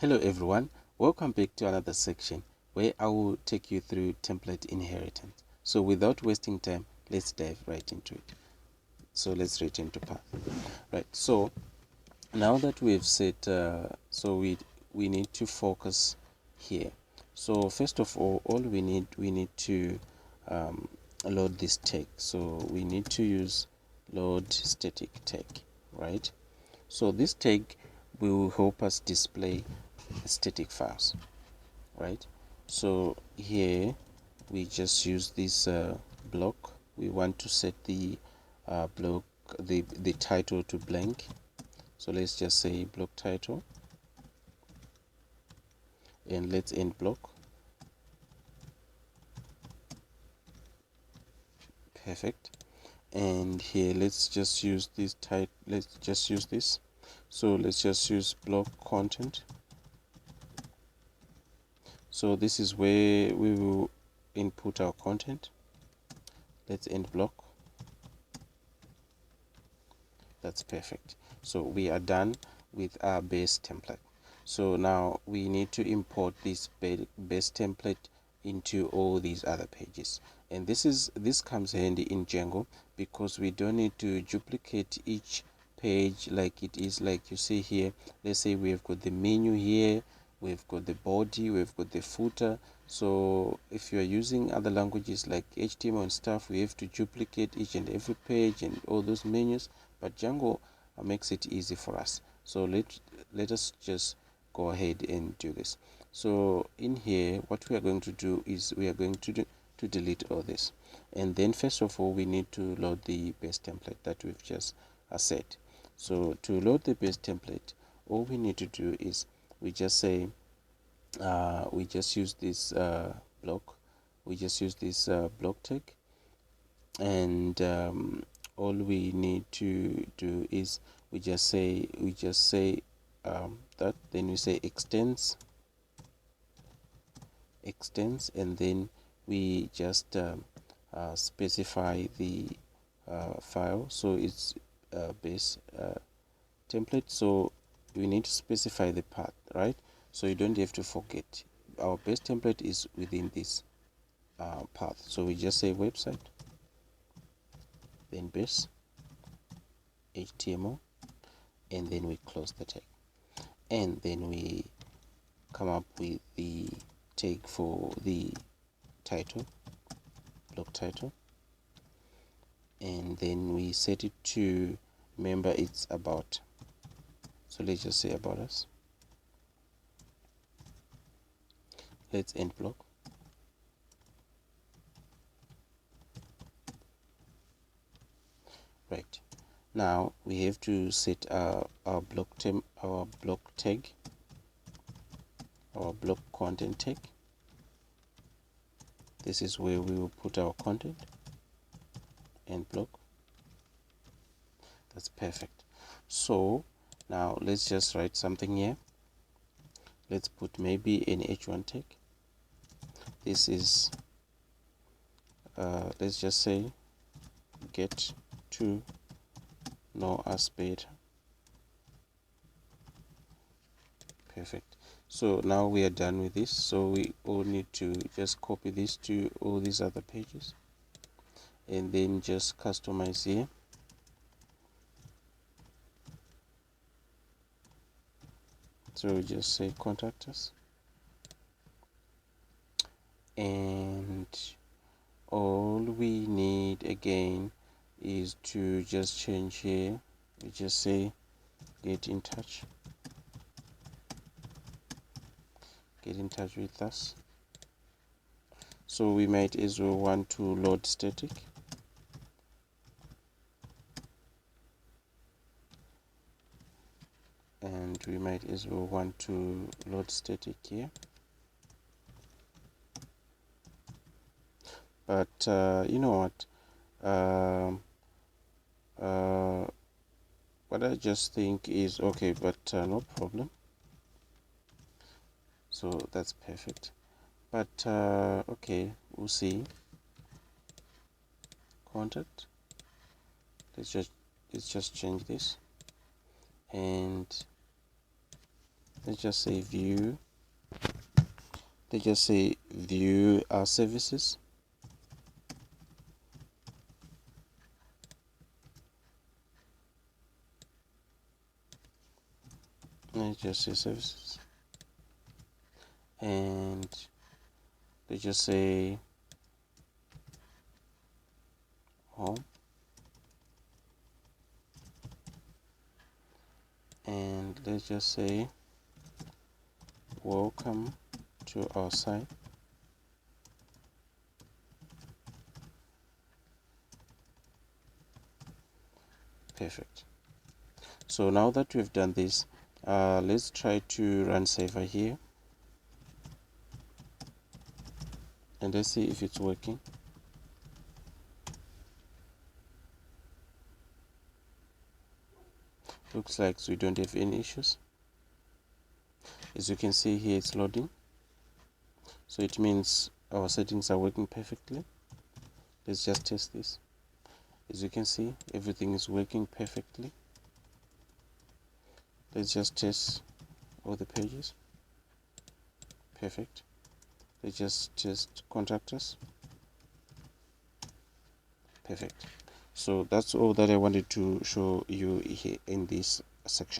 Hello everyone, welcome back to another section where I will take you through template inheritance. So without wasting time, let's dive right into it. So let's return to path. Right, so now that we've set, we need to focus here. So first of all we need to load this tag. So we need to use load static tag, right? So this tag will help us display static files, right? So here we just use this block. We want to set the block, the title to blank. So let's just say block title, and let's end block. Perfect. And here let's just use this type. Let's just use this. So let's just use block content. So this is where we will input our content. Let's end block. That's perfect. So we are done with our base template. So now we need to import this base template into all these other pages, and this comes handy in Django because we don't need to duplicate each page like it is. Like you see here, let's say we've got the menu here, we've got the body, we've got the footer. So if you are using other languages like HTML and stuff, we have to duplicate each and every page and all those menus, but Django makes it easy for us. So let us just go ahead and do this. So in here, what we are going to do is we are going to delete all this, and then first of all we need to load the base template that we've just set. So to load the base template, all we need to do is we just say we just use this block, we just use this block tag, and all we need to do is we just say that, then we say extends, and then we just specify the file. So it's base template, so we need to specify the path, right? So you don't have to forget, our base template is within this path. So we just say website, then base HTML, and then we close the tag, and then we come up with the tag for the title, block title, and then we set it to, remember it's about, so let's just say about us. Let's end block. Right, now we have to set our block tag, our block content tag. This is where we will put our content, and block. That's perfect. So now let's just write something here. Let's put maybe an h1 tag. This is let's just say get to know us better. Perfect. So now we are done with this, so we all need to just copy this to all these other pages, and then just customize here. So just say contact us, and all we need again is to just change here. We just say get in touch with us. So we might as well want to load static, and we might as well want to load static here. But you know what I just think is okay, but no problem. So that's perfect. But okay, we'll see. Contact, let's just change this, and let's just say view, let's just say view our services. Let's just say services, and let's just say home, and let's just say welcome to our site. Perfect. So now that we've done this, let's try to run Saver here, and let's see if it's working. Looks like we don't have any issues. As you can see here, it's loading, so it means our settings are working perfectly. Let's just test this. As you can see, everything is working perfectly. Let's just test all the pages. Perfect. Let's just test contact us. Perfect. So that's all that I wanted to show you here in this section.